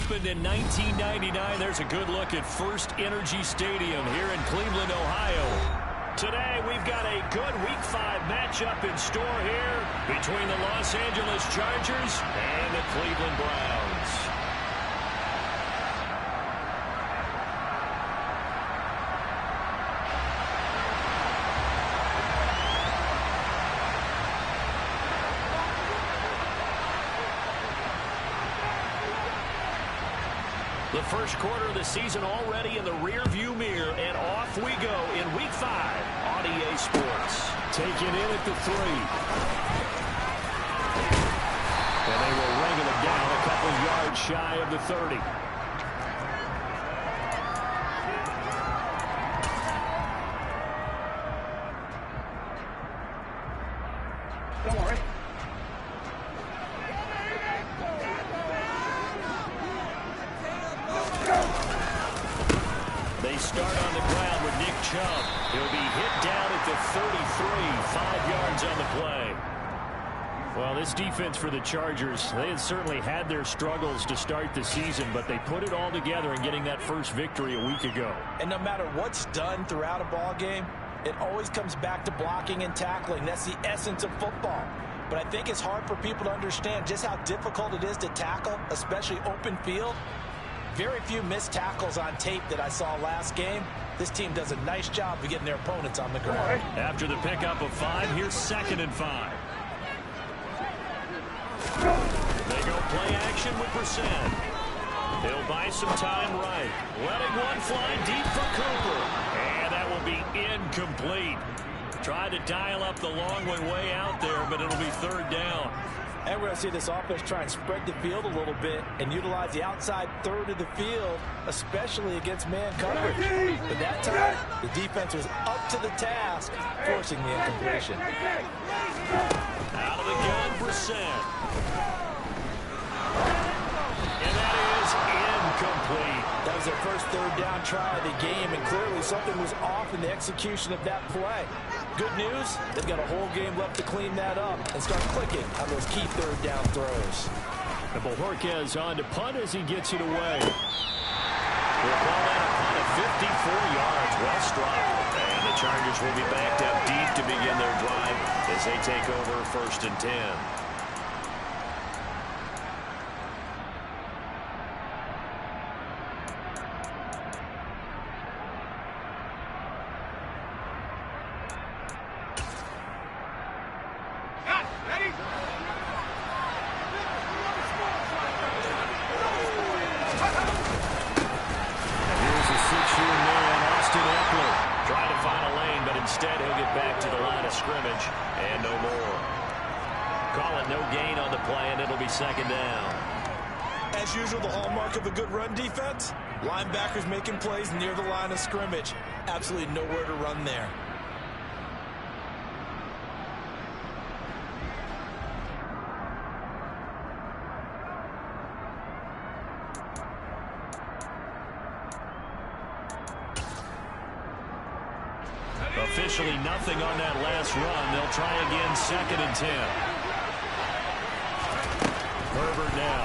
opened in 1999. There's a good look at First Energy Stadium here in Cleveland, Ohio. Today, we've got a good Week 5 matchup in store here between the Los Angeles Chargers and the Cleveland Browns. The first quarter of the season already in the rear-view mirror, and off we go in Week 5 on EA Sports. Taken in at the 3. And they will ring it down a couple yards shy of the 30. Don't worry. They start on the ground with Nick Chubb. He'll be hit down at the 33, 5 yards on the play. Well, this defense for the Chargers, they had certainly had their struggles to start the season, but they put it all together in getting that first victory a week ago. And no matter what's done throughout a ball game, it always comes back to blocking and tackling. That's the essence of football. But I think it's hard for people to understand just how difficult it is to tackle, especially open field. Very few missed tackles on tape that I saw last game. This team does a nice job of getting their opponents on the ground. After the pickup of 5, here's 2nd and 5. They go play action with Brissett. He'll buy some time right. Letting one fly deep for Cooper. And that will be incomplete. Tried to dial up the long way out there, but it'll be 3rd down. And we're going to see this offense try and spread the field a little bit and utilize the outside third of the field, especially against man coverage. But that time, the defense was up to the task, forcing the incompletion. Out of the gun, Brissett. And that is incomplete. That was their first 3rd down try of the game, and clearly something was off in the execution of that play. Good news, they've got a whole game left to clean that up and start clicking on those key 3rd down throws. And Bojorquez on to punt as he gets it away. We'll call that a punt of 54 yards. Well struck. And the Chargers will be backed up deep to begin their drive as they take over 1st and 10. And no more. Call it no gain on the play, and it'll be 2nd down. As usual, the hallmark of a good run defense, linebackers making plays near the line of scrimmage. Absolutely nowhere to run there. Officially nothing on that last run. They'll try again, 2nd and 10. Herbert now.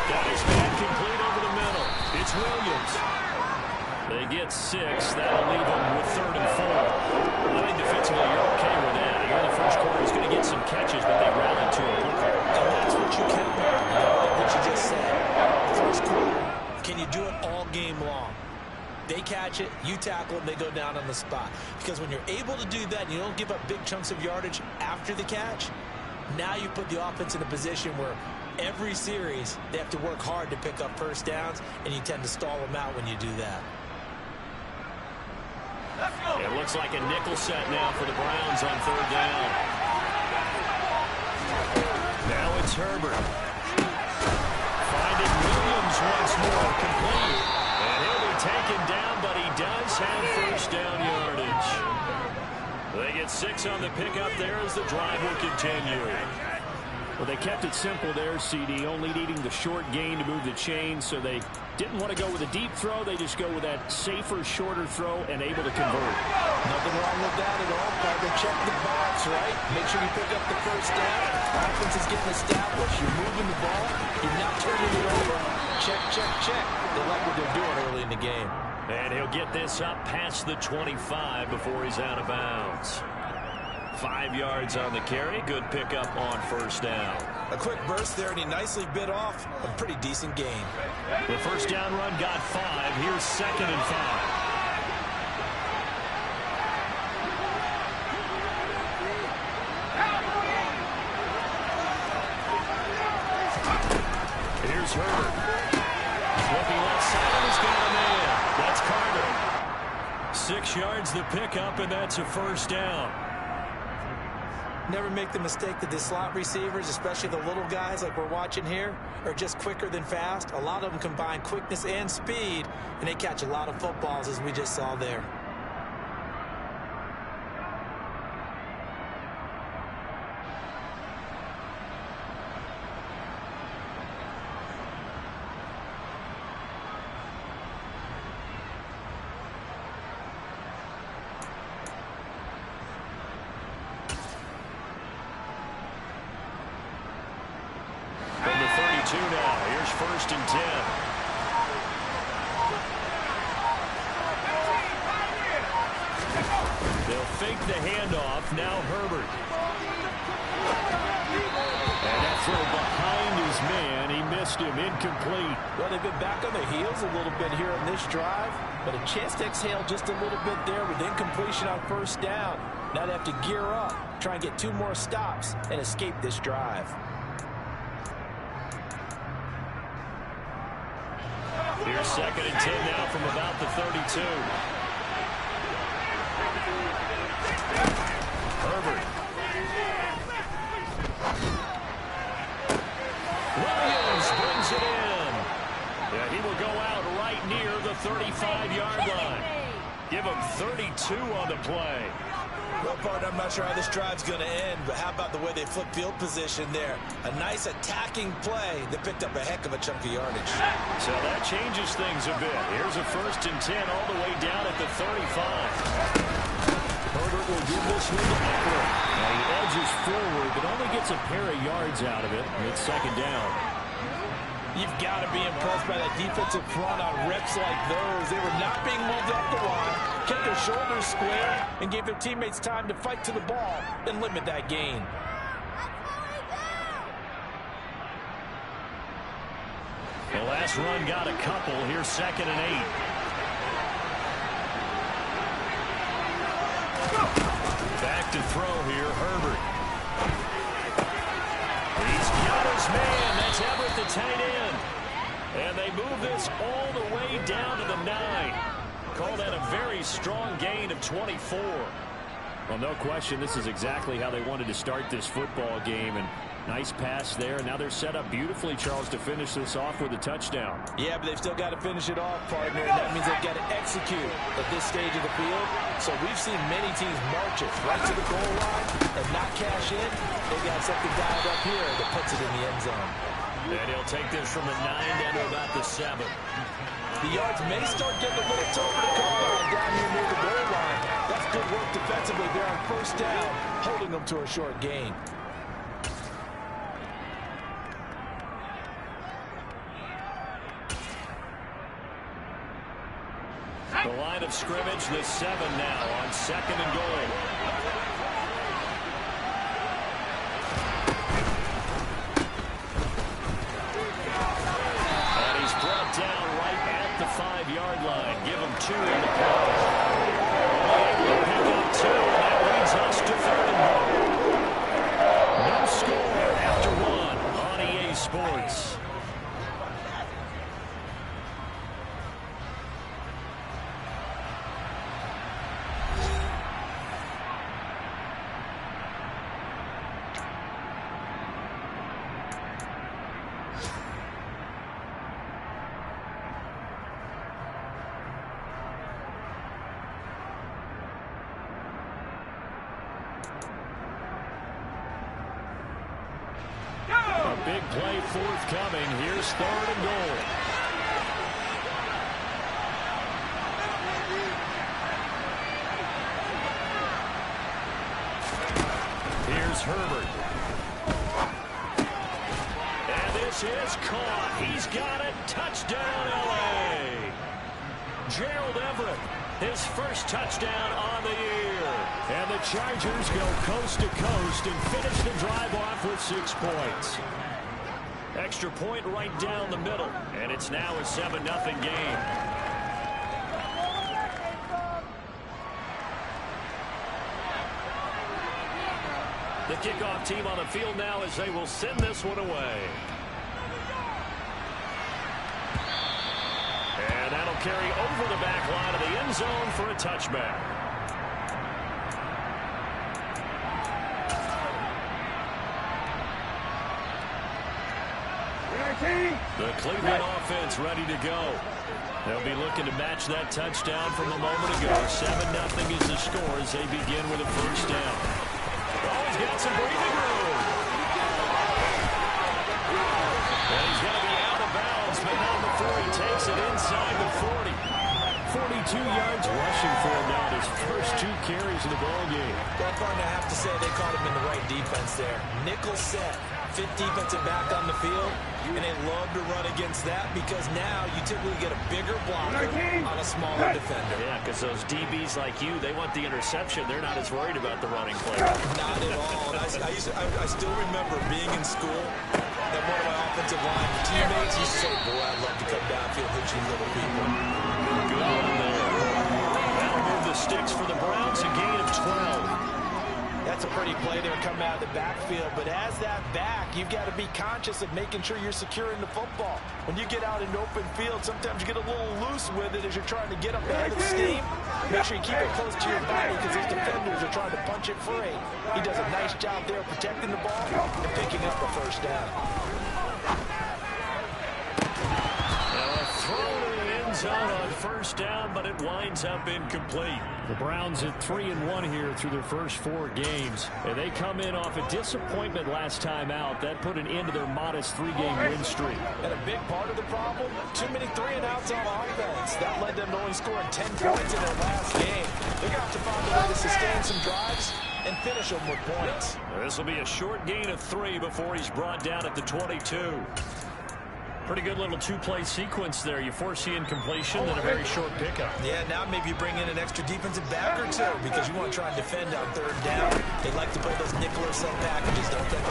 Got his man complete over the middle. It's Williams. They get 6. That'll leave them with 3rd and 4. I think defensively you're okay with that. Here in the first quarter, he's going to get some catches, but they rallied to him quickly. And that's what you count on. You know, like what you just said. First quarter, can you do it all game long? They catch it, you tackle it, they go down on the spot. Because when you're able to do that and you don't give up big chunks of yardage after the catch, now you put the offense in a position where every series they have to work hard to pick up 1st downs, and you tend to stall them out when you do that. It looks like a nickel set now for the Browns on 3rd down. Now it's Herbert. Finding Williams once more, complete. And he'll be taken down, but he does have 1st down yardage. They get 6 on the pickup there as the drive will continue. Well, they kept it simple there, CD, only needing the short gain to move the chains, so they didn't want to go with a deep throw. They just go with that safer, shorter throw and able to convert. Nothing wrong with that at all. Try to check the box, right? Make sure you pick up the 1st down. Offense is getting established. You're moving the ball. You're not check, check. They like what they're doing early in the game. And he'll get this up past the 25 before he's out of bounds. 5 yards on the carry. Good pickup on first down. A quick burst there, and he nicely bit off a pretty decent gain. The first down run got 5. Here's 2nd and 5. Here's Herbert. Looking left side, he's got a man. That's Carter. 6 yards the pickup, and that's a first down. Never make the mistake that the slot receivers, especially the little guys like we're watching here, are just quicker than fast. A lot of them combine quickness and speed, and they catch a lot of footballs, as we just saw there. Now, here's 1st and 10. They'll fake the handoff. Now Herbert. And that throw behind his man. He missed him. Incomplete. Well, they've been back on their heels a little bit here on this drive, but a chance to exhale just a little bit there with incompletion on first down. Now they have to gear up, try and get 2 more stops, and escape this drive. Here's 2nd and 10 now from about the 32. Herbert. Williams brings it in. Yeah, he will go out right near the 35-yard line. Give him 32 on the play. Well, partner, I'm not sure how this drive's going to end, but how about the way they flip field position there? A nice attacking play that picked up a heck of a chunk of yardage. So that changes things a bit. Here's a 1st and 10 all the way down at the 35. Herbert will give this one to Eckler. Now he edges forward, but only gets a pair of yards out of it. And it's 2nd down. You've got to be impressed by that defensive front on reps like those. They were not being moved up the line, kept their shoulders square, and gave their teammates time to fight to the ball and limit that gain. The last run got a couple. Here's 2nd and 8. Back to throw here, Herbert. He's got his man. That's Everett, the tight end. And they move this all the way down to the 9. Call that a very strong gain of 24. Well, no question, this is exactly how they wanted to start this football game. And nice pass there. Now they're set up beautifully, Charles, to finish this off with a touchdown. Yeah, but they've still got to finish it off, partner. And that means they've got to execute at this stage of the field. So we've seen many teams march it right to the goal line and not cash in. They've got something dialed up here that puts it in the end zone. And he'll take this from the 9 down to about the 7. The yards may start getting a little tougher to come by down here near the goal line. That's good work defensively there on first down, holding them to a short gain. The line of scrimmage, the 7 now on 2nd and goal. And he's brought down right at the 5-yard line. Give him 2 in the play. Able to pick up 2, and that leads us to 3rd and goal. No score after 1 on EA Sports. Big play forthcoming. Here's 3rd and goal. Here's Herbert. And this This is caught. He's got it. Touchdown, L.A. Gerald Everett, his first touchdown on the year. And the Chargers go coast to coast and finish the drive off with 6 points. Extra point right down the middle. And it's now a 7-0 game. The kickoff team on the field now as they will send this one away. And that'll carry over the back line of the end zone for a touchback. The Cleveland offense ready to go. They'll be looking to match that touchdown from a moment ago. 7-0 is the score as they begin with a first down. Oh, he's got some breathing room. And he's going to be out of bounds, but not before he takes it inside the 40. 42 yards rushing for him now, his first 2 carries in the ballgame. Well, partner, I have to say they caught him in the right defense there. Nickel set, 5th defensive back on the field, and they love to run against that because now you typically get a bigger blocker on a smaller defender. Yeah, because those DBs like you, they want the interception. They're not as worried about the running play. Not at all. And I still remember being in school, and one of my offensive line teammates used to say, boy, I'd love to come downfield, hit you little people. Good one there. That'll move the sticks for the Browns, a gain of 12. That's a pretty play there coming out of the backfield, but as that back, you've got to be conscious of making sure you're securing the football. When you get out in open field, sometimes you get a little loose with it as you're trying to get up ahead of the steam. Make sure you keep it close to your body because these defenders are trying to punch it free. He does a nice job there protecting the ball and picking up a first down. Zone on first down, but it winds up incomplete. The Browns at 3-1 here through their first 4 games. And they come in off a disappointment last time out. That put an end to their modest 3-game win streak. And a big part of the problem, too many 3-and-outs on offense. That led them to only scoring 10 points in their last game. They're going to have to find a way to sustain some drives and finish them with points. This will be a short gain of 3 before he's brought down at the 22. Pretty good little 2-play sequence there. You force the incompletion, then a very short pickup. Yeah, now maybe you bring in an extra defensive back or 2 because you want to try and defend on 3rd down. They like to play those nickel or set packages, don't they?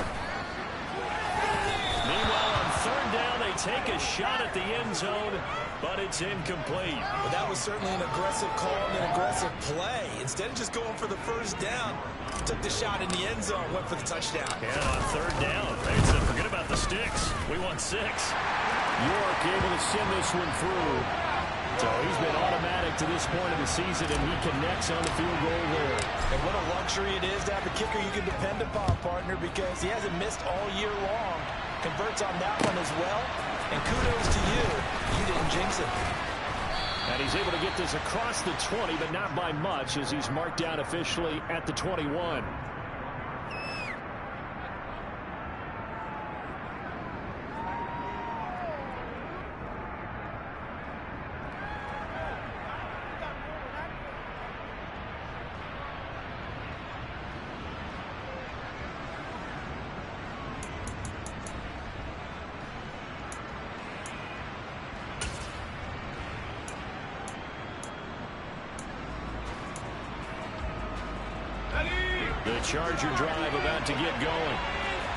Meanwhile, on 3rd down, they take a shot at the end zone, but it's incomplete. Well, that was certainly an aggressive call and an aggressive play. Instead of just going for the first down, took the shot in the end zone, went for the touchdown. Yeah, on 3rd down, they said, forget about the sticks. We want 6. York able to send this one through. So he's been automatic to this point of the season, and he connects on the field goal there. And what a luxury it is to have a kicker you can depend upon, partner, because he hasn't missed all year long. Converts on that one as well. And kudos to you. You didn't jinx it. And he's able to get this across the 20, but not by much, as he's marked down officially at the 21. The Charger drive about to get going.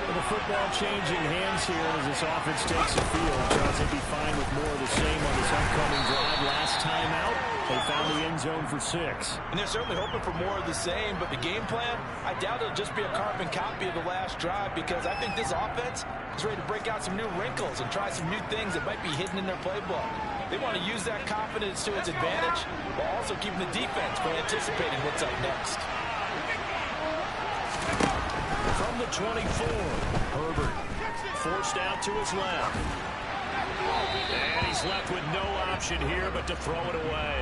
With the football changing hands here as this offense takes the field. Charles will be fine with more of the same on this upcoming drive. Last time out, they found the end zone for 6. And they're certainly hoping for more of the same, but the game plan, I doubt it'll just be a carbon copy of the last drive because I think this offense is ready to break out some new wrinkles and try some new things that might be hidden in their playbook. They want to use that confidence to its advantage while also keeping the defense from anticipating what's up next. From the 24, Herbert forced out to his left. And he's left with no option here but to throw it away.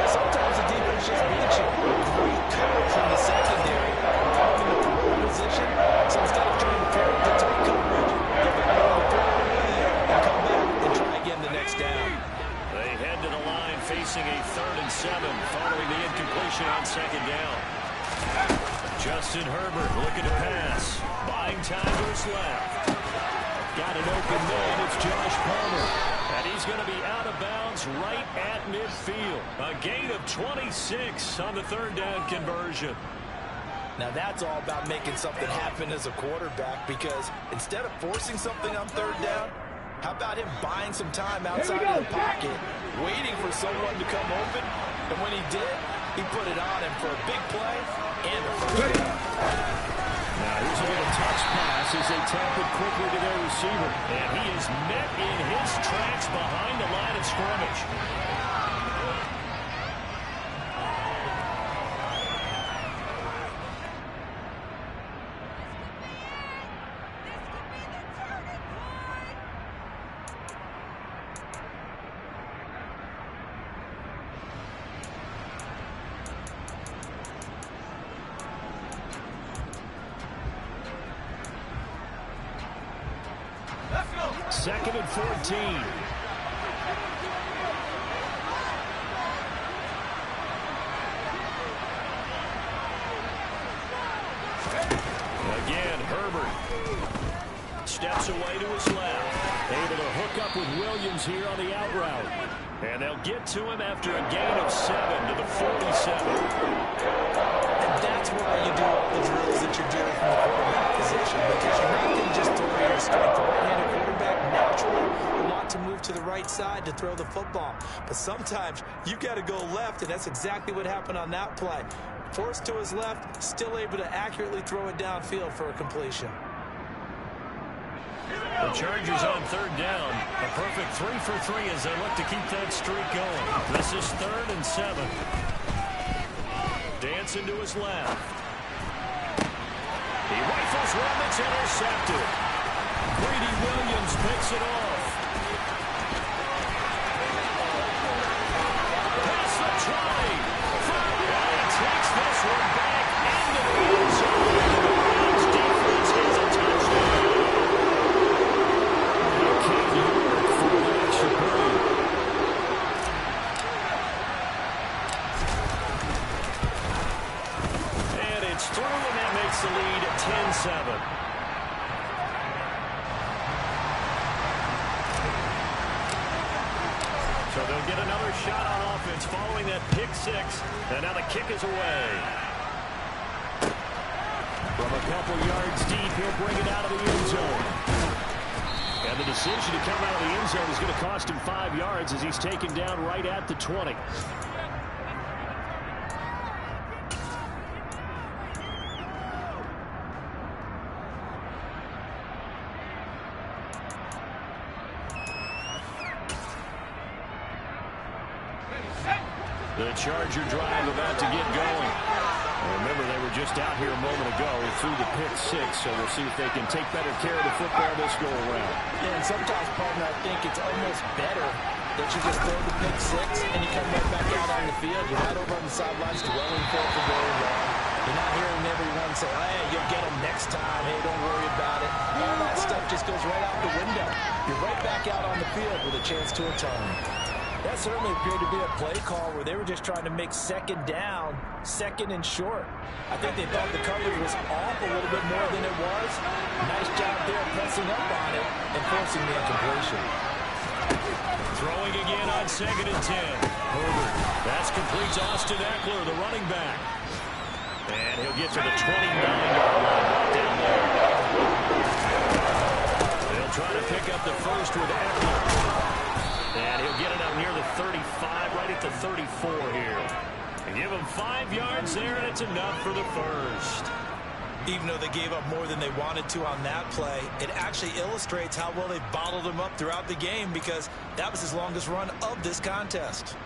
Sometimes the defense just beats you. Great coverage from the secondary. Talking to the position. So instead of trying to pair with the tight coverage, they're going to throw it away and come back and try again the next down. They head to the line facing a 3rd and 7 following the incompletion on 2nd down. Justin Herbert looking to pass. Buying time to his left. Got an open man. It's Josh Palmer. And he's going to be out of bounds right at midfield. A gain of 26 on the third down conversion. Now that's all about making something happen as a quarterback, because instead of forcing something on third down, how about him buying some time outside of the pocket, waiting for someone to come open, and when he did, he put it on him for a big play and a first down. Now here's a little touch pass as they tap it quickly to their receiver. And he is met in his tracks behind the line of scrimmage. Second and 14. Again, Herbert steps away to his left. Able to hook up with Williams here on the out route. And they'll get to him after a gain of 7 to the 47. And that's why you do all the drills that you're doing from the quarterback position, because you're not going to just throw your strength. The right-handed quarterback naturally will want to move to the right side to throw the football. But sometimes you've got to go left, and that's exactly what happened on that play. Forced to his left, still able to accurately throw it downfield for a completion. The Chargers on third down. A perfect 3 for 3 as they look to keep that streak going. This is 3rd and 7. Dancing to his left. He rifles one that's intercepted. Greedy Williams picks it off. Pass the try. And he takes this one back into the end zone. His defense has a touchdown. Cam York for the extra point. And it's through, and that makes the lead 10-7. So they'll get another shot on offense following that pick six. And now the kick is away. From a couple yards deep, he'll bring it out of the end zone. And the decision to come out of the end zone is going to cost him 5 yards as he's taken down right at the 20. The Charger drive about to get going. Remember, they were just out here a moment ago through the pick six, so we'll see if they can take better care of the football this go-around. Yeah, and sometimes, partner, I think it's almost better that you just throw the pick six and you come right back out on the field. You're not over on the sidelines dwelling for very long. You're not hearing everyone say, hey, you'll get them next time. Hey, don't worry about it. All that stuff just goes right out the window. You're right back out on the field with a chance to atone. That certainly appeared to be a play call where they were just trying to make second down, second and short. I think they thought the coverage was off a little bit more than it was. Nice job there pressing up on it and forcing the incompletion. Throwing again on 2nd and 10. Herbert. That's complete to Austin Eckler, the running back. And he'll get to the 29-yard line right down there. They'll try to pick up the first with Eckler. And he'll get it up near the 35, right at the 34 here. And give him 5 yards there, and it's enough for the first. Even though they gave up more than they wanted to on that play, it actually illustrates how well they've bottled him up throughout the game, because that was his longest run of this contest.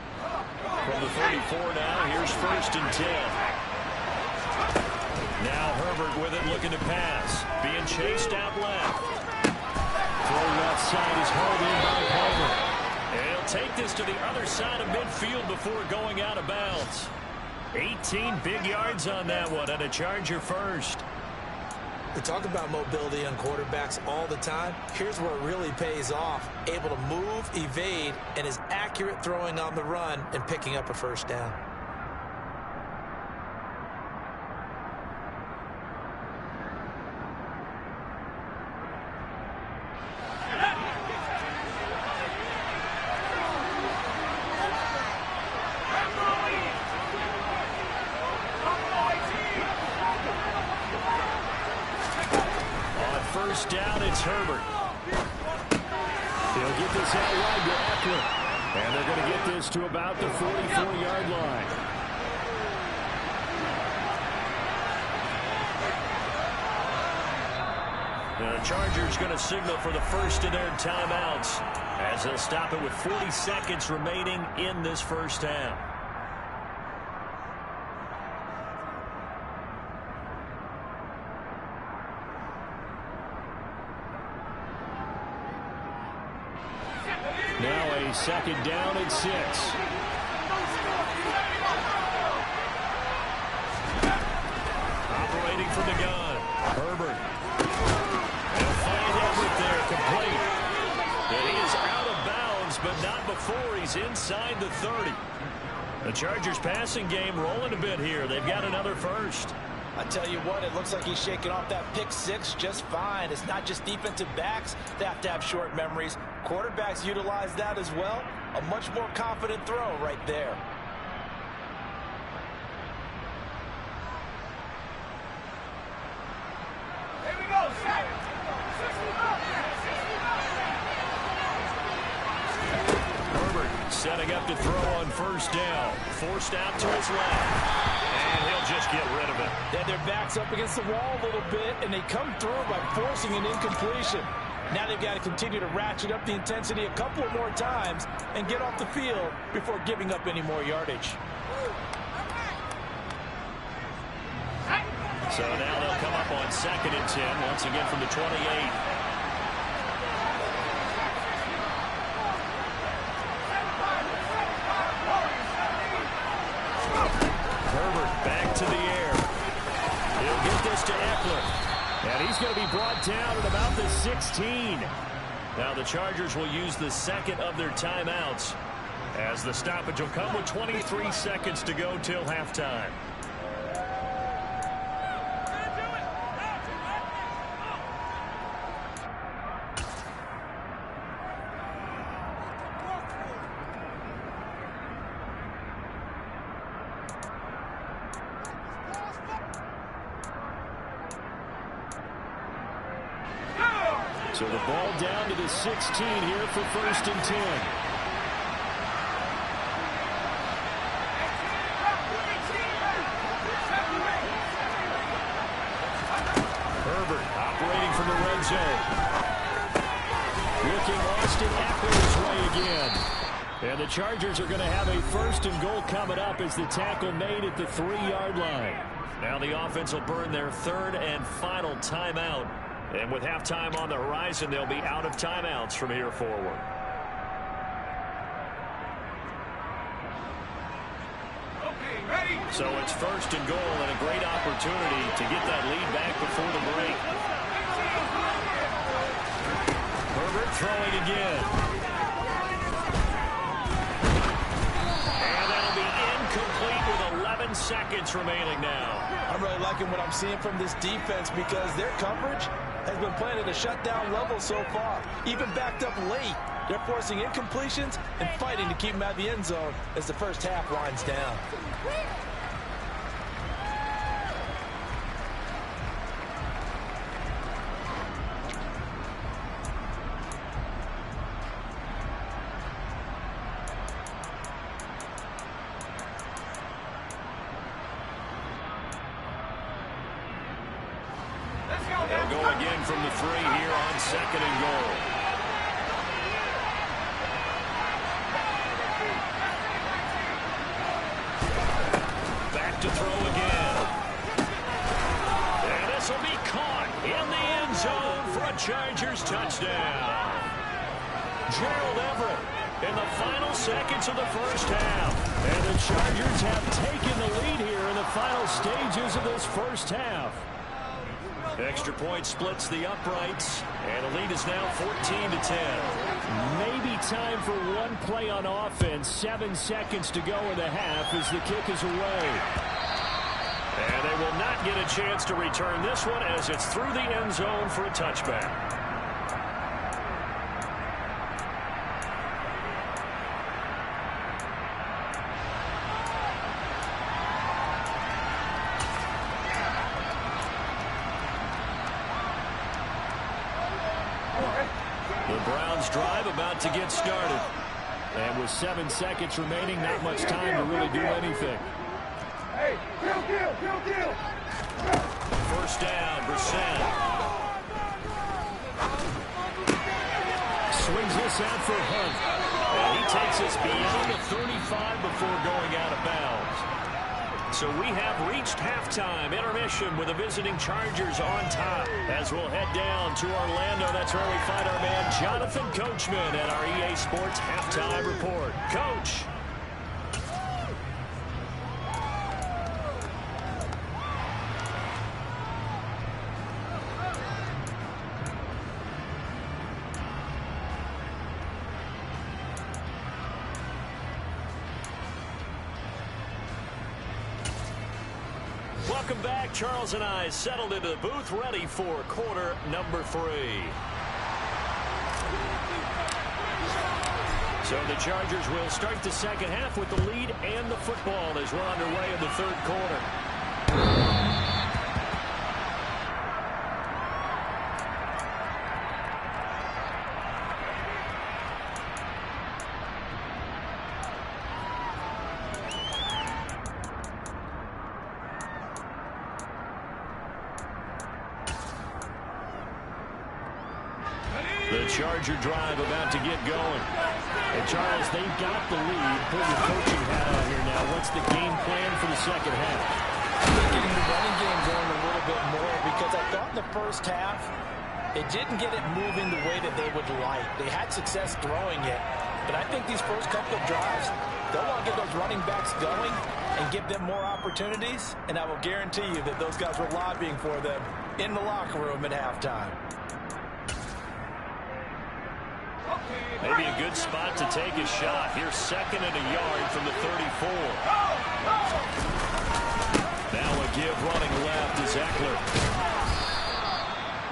From the 34 now, here's 1st and 10. Now Herbert with it, looking to pass. Being chased out left. Throw left side is hauled in by Palmer. And he'll take this to the other side of midfield before going out of bounds. 18 big yards on that one, and a Charger first. We talk about mobility on quarterbacks all the time. Here's where it really pays off. Able to move, evade, and is accurate throwing on the run and picking up a first down. Herbert. He'll get this out wide to Eckler. And they're going to get this to about the 44-yard line. The Chargers going to signal for the first of their timeouts as they'll stop it with 40 seconds remaining in this first half. Now a second down and 6. Operating from the gun. Herbert. They'll find Everett there, complete. And he is out of bounds, but not before he's inside the 30. The Chargers passing game rolling a bit here. They've got another first. I tell you what, it looks like he's shaking off that pick six just fine. It's not just defensive backs that have to have short memories. Quarterbacks utilize that as well. A much more confident throw right there. Here we go, set. Herbert setting up to throw on first down. Forced out to his left. And he'll just get rid of it. They had their backs up against the wall a little bit, and they come through by forcing an incompletion. Now they've got to continue to ratchet up the intensity a couple more times and get off the field before giving up any more yardage. So now they'll come up on 2nd and 10, once again from the 28. Herbert back to the air. He'll get this to Eckler. And he's going to be brought down at about the 16. Now the Chargers will use the second of their timeouts as the stoppage will come with 23 seconds to go till halftime. So the ball down to the 16 here for 1st and 10. Herbert operating from the red zone. Looking Austin Eckler's way again. And the Chargers are going to have a 1st and goal coming up as the tackle made at the 3-yard line. Now the offense will burn their 3rd and final timeout. And with halftime on the horizon, they'll be out of timeouts from here forward. Okay, ready? So it's 1st and goal and a great opportunity to get that lead back before the break. Herbert throwing again. And that'll be incomplete with 11 seconds remaining now. I'm really liking what I'm seeing from this defense because their coverage has been playing at a shutdown level so far. Even backed up late, they're forcing incompletions and fighting to keep them out of the end zone as the first half winds down. They'll go again from the 3 here on 2nd and goal. Back to throw again. And this will be caught in the end zone for a Chargers touchdown. Gerald Everett in the final seconds of the first half. And the Chargers have taken the lead here in the final stages of this first half. Extra point splits the uprights, and the lead is now 14-10. Maybe time for one play on offense. 7 seconds to go in the half as the kick is away. And they will not get a chance to return this one as it's through the end zone for a touchback. Browns drive about to get started. And with 7 seconds remaining, not much time to really do anything. Hey, kill. First down, Brissett. Swings this out for Hunt. And he takes us beyond the 35 before going out of bounds. So we have reached halftime intermission with the visiting Chargers on top. As we'll head down to Orlando, that's where we find our man Jonathan Coachman at our EA Sports Halftime Report. Coach. Welcome back. Charles and I settled into the booth, ready for quarter number 3. So the Chargers will start the second half with the lead and the football as we're underway in the third quarter. The Charger drive about to get going. And Charles, they've got the lead. Put your coaching hat on here now. What's the game plan for the second half? Getting the running game going a little bit more because I thought in the first half they didn't get it moving the way that they would like. They had success throwing it, but I think these first couple of drives, they'll want to get those running backs going and give them more opportunities, and I will guarantee you that those guys were lobbying for them in the locker room at halftime. Maybe a good spot to take a shot. Here's 2nd and a yard from the 34. Now a give running left is Eckler.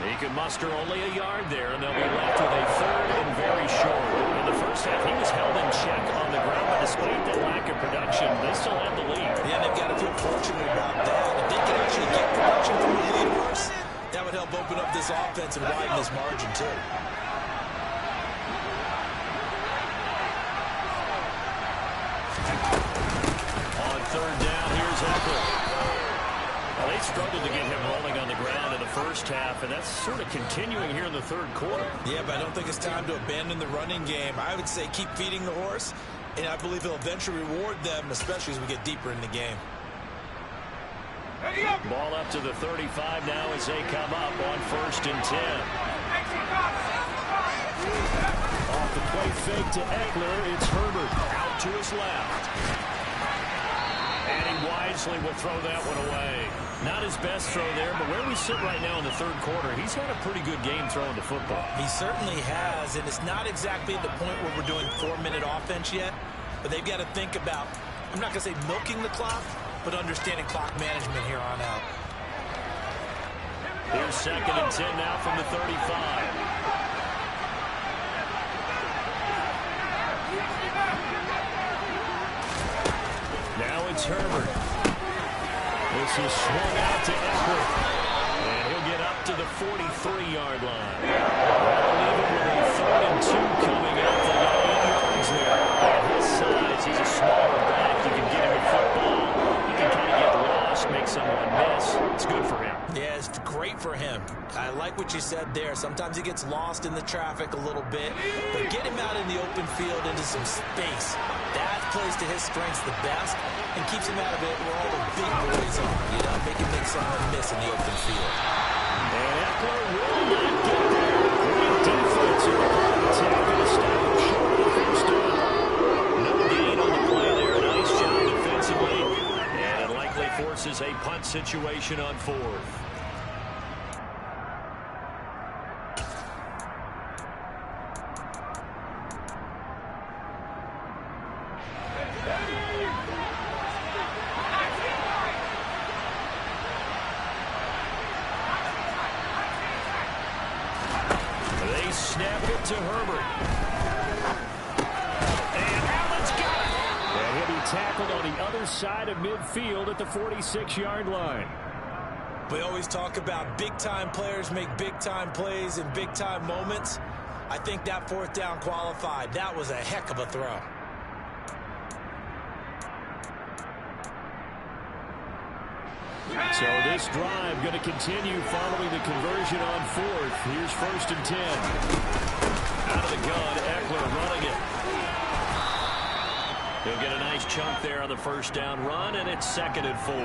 He can muster only a yard there, and they'll be left with a 3rd and very short. In the first half, he was held in check on the ground, but despite that lack of production, they still have the lead. Yeah, they've got to feel fortunate about that. If they can actually get production from the lead verse, that would help open up this offense and widen this margin, too. Third down, here's Eckler. Well, they struggled to get him rolling on the ground in the first half, and that's sort of continuing here in the third quarter. Yeah, but I don't think it's time to abandon the running game. I would say keep feeding the horse, and I believe he'll eventually reward them, especially as we get deeper in the game. Ball up to the 35 now as they come up on 1st and 10. Off the play fake to Eckler, it's Herbert out to his left. And he wisely will throw that one away. Not his best throw there, but where we sit right now in the third quarter, he's had a pretty good game throwing the football. He certainly has, and it's not exactly at the point where we're doing 4-minute offense yet, but they've got to think about, I'm not going to say milking the clock, but understanding clock management here on out. Here's 2nd and 10 now from the 35. Now it's Herbert. This is swung out to Eckler. And he'll get up to the 43-yard line. That'll leave him with a 3rd and 2 coming up. They got 8 yards there. At his size, he's a smaller back. You can get him in football. You can kind of get lost, make someone miss. It's good for him. Yeah, it's great for him. I like what you said there. Sometimes he gets lost in the traffic a little bit, but get him out in the open field into some space. That plays to his strengths the best and keeps him out of it where all the big boys are. You know, make someone miss in the open field. And Eckler will not get there. Great defense in the attack and establish short of the first down. No gain on the play there. Nice job defensively. And it likely forces a punt situation on 4th. Snap it to Herbert. And Allen's got it. And he'll be tackled on the other side of midfield at the 46-yard line. We always talk about big-time players make big-time plays in big-time moments. I think that fourth down qualified. That was a heck of a throw. So this drive going to continue following the conversion on fourth. Here's 1st and 10. Out of the gun, Eckler running it. He'll get a nice chunk there on the first down run, and it's 2nd and 4.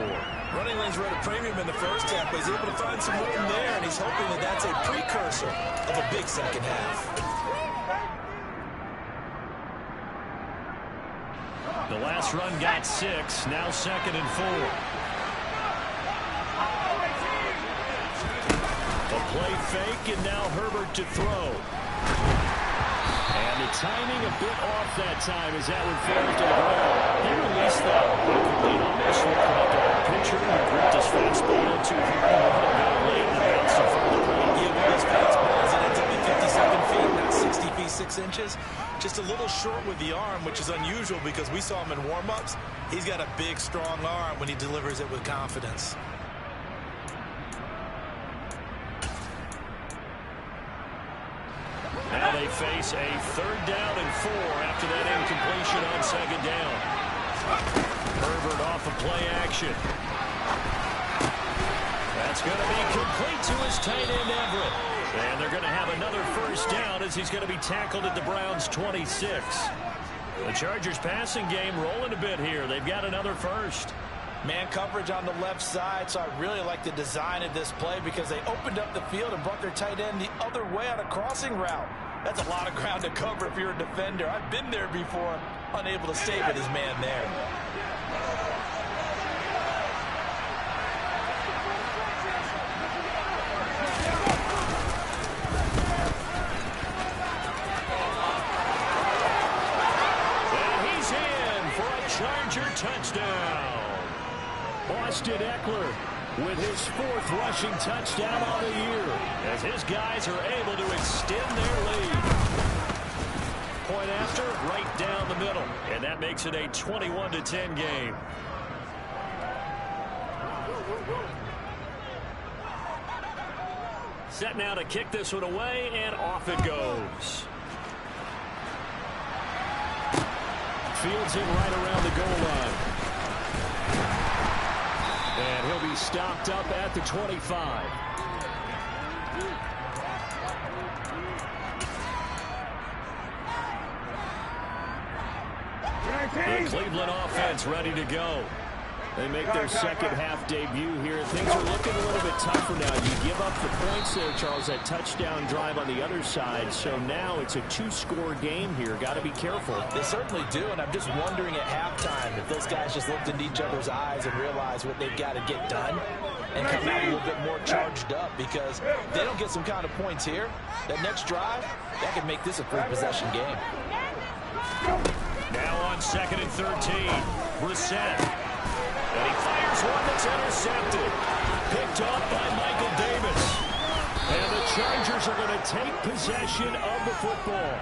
Running lanes were at a premium in the first half, but he's able to find some room there, and he's hoping that that's a precursor of a big second half. The last run got 6, now 2nd and 4. A play fake, and now Herbert to throw. And the timing a bit off that time as that one falls to the ground. He released that complete almost looked like a pitcher who gripped his fastball in too hard and let it go late and bounced in front of the plate. Yeah, one of those fastballs, it ends up at 57 feet, not 60 feet 6 inches. Just a little short with the arm, which is unusual because we saw him in warm-ups. He's got a big, strong arm when he delivers it with confidence. Now they face a 3rd down and 4 after that incompletion on 2nd down. Herbert off of play action. That's going to be complete to his tight end Everett. And they're going to have another 1st down as he's going to be tackled at the Browns' 26. The Chargers passing game rolling a bit here. They've got another 1st. Man coverage on the left side, so I really like the design of this play because they opened up the field and brought their tight end the other way on a crossing route. That's a lot of ground to cover if you're a defender. I've been there before, unable to stay with his man there. And he's in for a Charger touchdown. Austin Eckler with his 4th rushing touchdown on the year as his guys are able to extend their lead. Point after, right down the middle, and that makes it a 21-10 game. Set now to kick this one away, and off it goes. Fields it right around the goal line. And he'll be stopped up at the 25. The Cleveland offense ready to go. They make their second half debut here. Things are looking a little bit tougher now. You give up the points there, Charles, that touchdown drive on the other side. So now it's a 2-score game here. Got to be careful. They certainly do, and I'm just wondering at halftime if those guys just looked into each other's eyes and realized what they've got to get done and come out a little bit more charged up, because if they don't get some kind of points here, that next drive, that could make this a 3-possession game. Now on 2nd and 13, Brissett. And he fires one that's intercepted. Picked up by Michael Davis. And the Chargers are going to take possession of the football.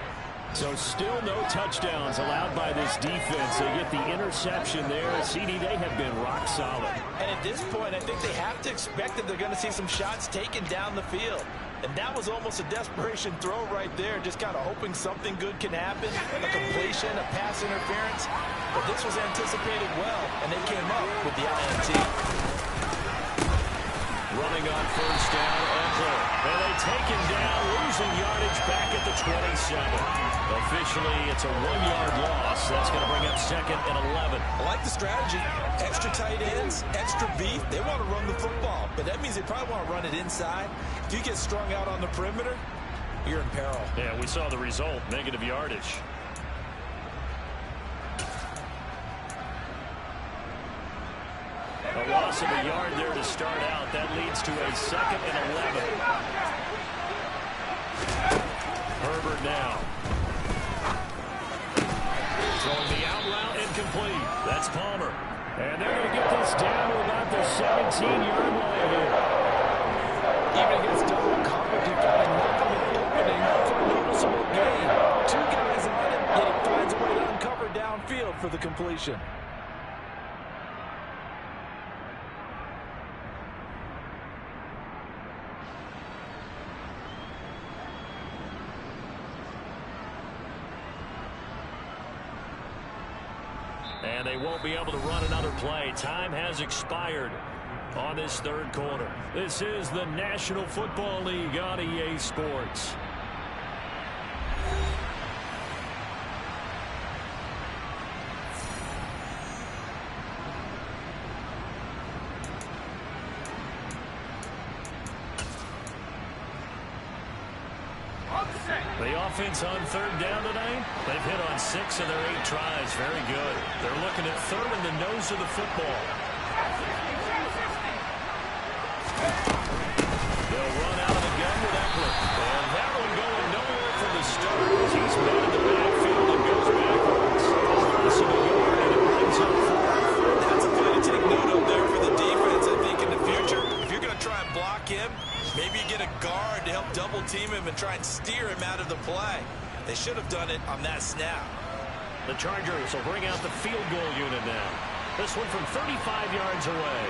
So still no touchdowns allowed by this defense. They get the interception there. CD, they have been rock solid. And at this point, I think they have to expect that they're going to see some shots taken down the field. And that was almost a desperation throw right there, just kind of hoping something good can happen, a completion, a pass interference. But this was anticipated well, and they came up with the INT. Running on 1st down, Eckler. And they take him down, losing yardage back at the 27. Officially, it's a 1-yard loss. That's going to bring up 2nd and 11. I like the strategy. Extra tight ends, extra beef. They want to run the football, but that means they probably want to run it inside. If you get strung out on the perimeter, you're in peril. Yeah, we saw the result, negative yardage. A loss of a yard there to start out. That leads to a 2nd and 11. Herbert now. Throwing the out route incomplete. That's Palmer. And they're going to get this down to about the 17-yard line here. Even against double coverage, he got enough of an opening for a noticeable gain. 2 guys on it, yet he finds a way to uncover downfield for the completion. And they won't be able to run another play. Time has expired on this third quarter. This is the National Football League on EA Sports. The offense on third down today, they've hit on 6 of their 8 tries. Very good. They're looking at third in the nose of the football. They'll run out of the gun with Eckler. And that one going nowhere from the start as he's met in the backfield and goes backwards. Loss of a yard, and it brings up 4. That's a play to take note of there for the defense, I think, in the future. If you're going to try and block him, maybe you get a guard to help double team him and try and steer him out of the play. They should have done it on that snap. The Chargers will bring out the field goal unit now. This one from 35 yards away.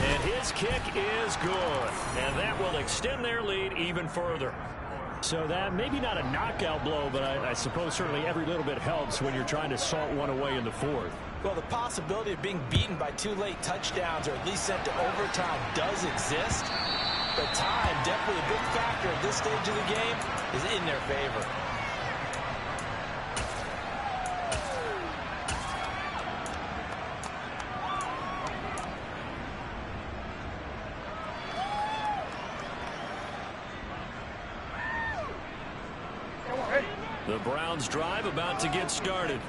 And his kick is good. And that will extend their lead even further. So that maybe not a knockout blow, but I suppose certainly every little bit helps when you're trying to salt one away in the fourth. Well, the possibility of being beaten by 2 late touchdowns or at least sent to overtime does exist. But time, definitely a big factor at this stage of the game, is in their favor. The Browns drive about to get started.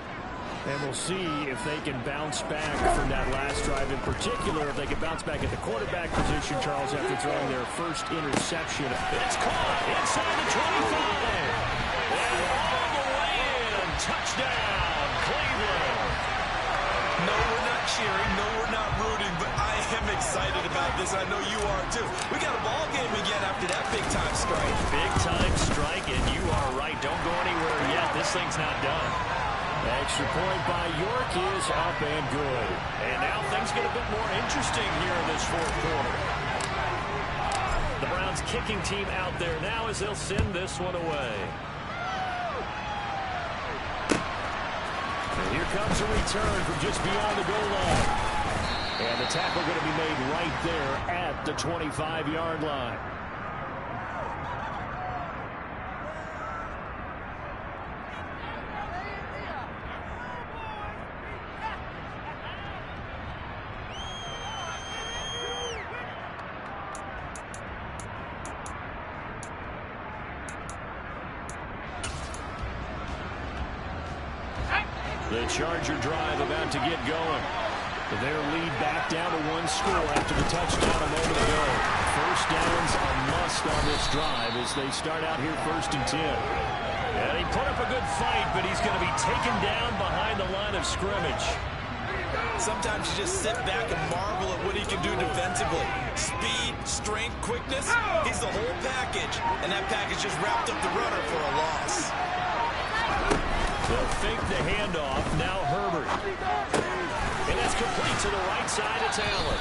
And we'll see if they can bounce back from that last drive. In particular, if they can bounce back at the quarterback position, Charles, after throwing their first interception. It's caught inside the 25. And all the way in. Touchdown, Cleveland. No, we're not cheering. No, we're not rooting. But I am excited about this. I know you are, too. We got a ball game again after that big-time strike. Big-time strike, and you are right. Don't go anywhere yet. This thing's not done. Extra point by York is up and good. And now things get a bit more interesting here in this fourth quarter. The Browns kicking team out there now as they'll send this one away. And here comes a return from just beyond the goal line. And the tackle going to be made right there at the 25-yard line. The Charger drive about to get going. Their lead back down to 1 score after the touchdown a moment ago. First downs a must on this drive as they start out here 1st and 10. And he put up a good fight, but he's going to be taken down behind the line of scrimmage. Sometimes you just sit back and marvel at what he can do defensively. Speed, strength, quickness, he's the whole package. And that package just wrapped up the runner for a loss. They'll fake the handoff. Now Herbert. And that's complete to the right side. It's Allen.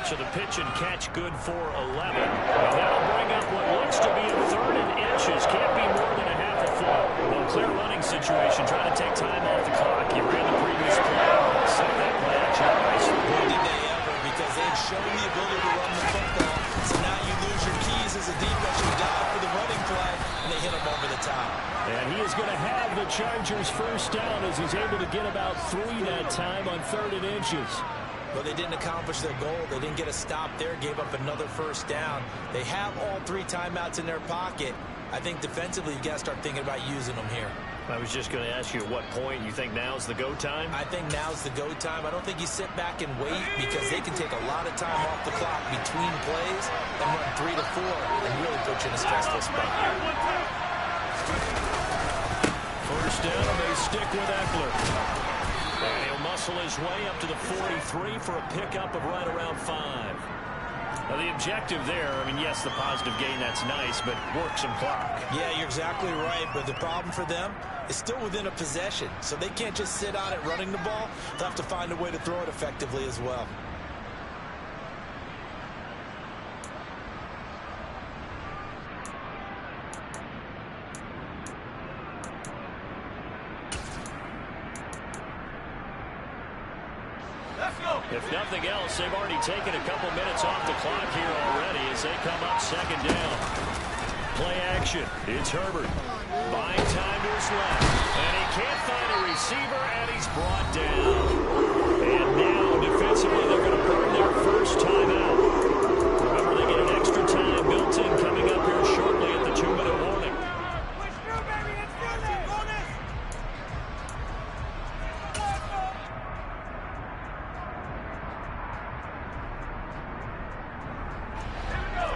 So the pitch and catch good for 11. And that'll bring up what looks to be a 3rd and inches. Can't be more than a half a foot. Well, clear running situation. Trying to take time off the clock. He ran the previous play. Set that play action nicely. Boy, did they ever, because they had shown the ability to run the football. So now you lose your keys as a defense. You dive for the running play, and they hit him over the top. And he is going to have the Chargers first down as he's able to get about 3 that time on 3rd and inches. But they didn't accomplish their goal. They didn't get a stop there, gave up another first down. They have all 3 timeouts in their pocket. I think defensively you got to start thinking about using them here. I was just going to ask you at what point you think now's the go time? I think now's the go time. I don't think you sit back and wait because they can take a lot of time off the clock between plays and run 3 to 4 and really put you in a stressful spot. First down, and they stick with Eckler. And he'll muscle his way up to the 43 for a pickup of right around 5. Now, the objective there, I mean, yes, the positive gain, that's nice, but work some clock. Yeah, you're exactly right, but the problem for them is still within a possession, so they can't just sit on it running the ball. They'll have to find a way to throw it effectively as well. If nothing else, they've already taken a couple minutes off the clock here already as they come up second down. Play action. It's Herbert. Buying time to his left. And he can't find a receiver, and he's brought down. And now, defensively, they're going to burn their first timeout. Remember, they get an extra time built in coming up here shortly at the 2-minute warning.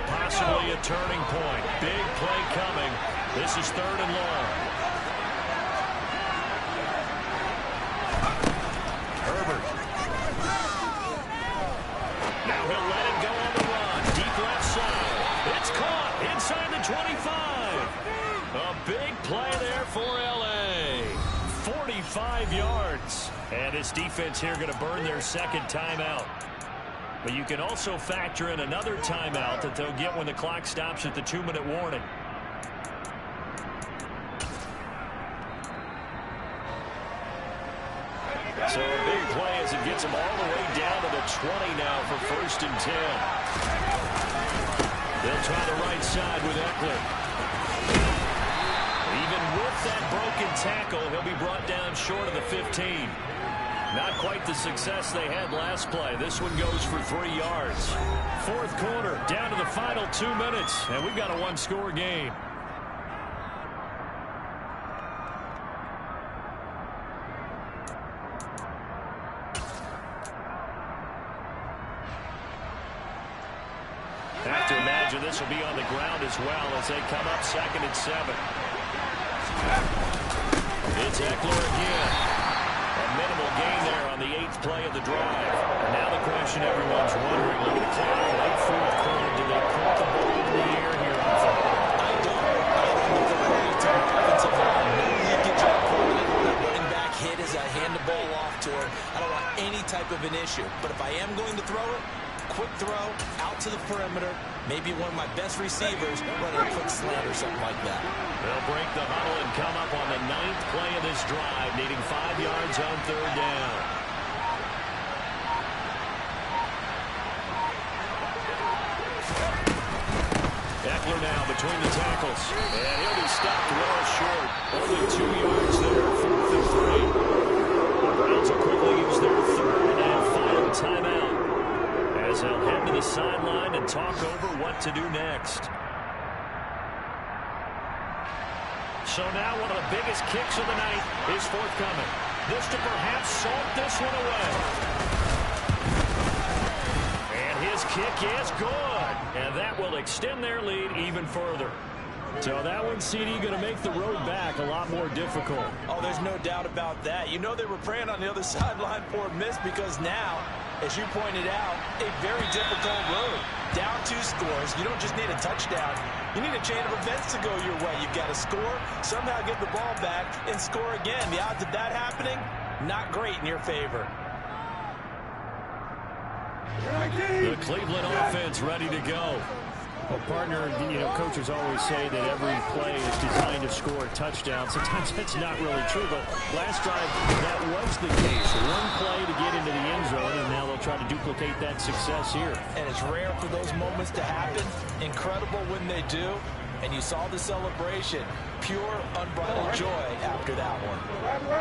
Possibly a turning point. Big play coming. This is 3rd and long. Herbert. Now he'll let it go on the run. Deep left side. It's caught inside the 25. A big play there for L.A. 45 yards. And this defense here going to burn their second timeout. But you can also factor in another timeout that they'll get when the clock stops at the 2-minute warning. So a big play as it gets them all the way down to the 20 now for 1st and 10. They'll try the right side with Eckler. Even with that broken tackle, he'll be brought down short of the 15. Not quite the success they had last play. This one goes for 3 yards. 4th quarter, down to the final 2 minutes, and we've got a 1-score game. I have to imagine this will be on the ground as well as they come up 2nd and 7. It's Eckler again. A minimal gain there on the 8th play of the drive. And now the question everyone's wondering, look at the clock, late 4th quarter, do they put the ball in the air here on 4th? I don't. With the way to the offensive line, no leakage up front. I don't want running back hit as I hand the ball off to her. I don't want any type of an issue. But if I am going to throw it, quick throw, out to the perimeter, maybe one of my best receivers running a quick slant or something like that. They'll break the huddle and come up on the 9th play of this drive, needing 5 yards on 3rd down. Eckler now between the tackles, and he'll be stopped well short. Only 2 yards there, 4th and 3. The Browns will quickly use their 3rd and final timeout as they'll head to the sideline and talk over what to do next. So now one of the biggest kicks of the night is forthcoming. This to perhaps salt this one away. And his kick is good. And that will extend their lead even further. So that one, CD, going to make the road back a lot more difficult. Oh, there's no doubt about that. You know they were praying on the other sideline for a miss because now, as you pointed out, a very difficult road. Down 2 scores. You don't just need a touchdown. You need a chain of events to go your way. You've got to score, somehow get the ball back, and score again. The odds of that happening, not great in your favor. The Cleveland offense ready to go. Well, partner, coaches always say that every play is designed to score a touchdown. Sometimes that's not really true, but last drive, that was the case. One play to get into the end zone, and now they'll try to duplicate that success here. And it's rare for those moments to happen. Incredible when they do. And you saw the celebration. Pure, unbridled joy after that one.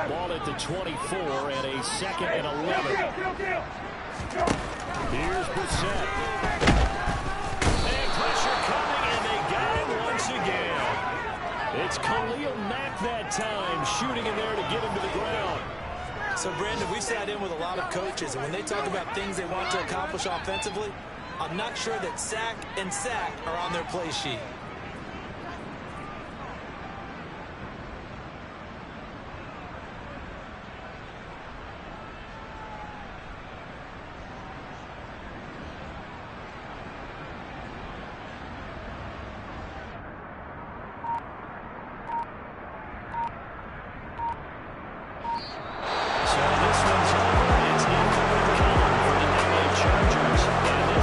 Ball at the 24 and a 2nd and 11. Here's Brissett. Pressure coming, and they got him once again. It's Khalil Mack that time, shooting in there to get him to the ground. So, Brandon, we sat in with a lot of coaches, and when they talk about things they want to accomplish offensively, I'm not sure that sack and sack are on their play sheet.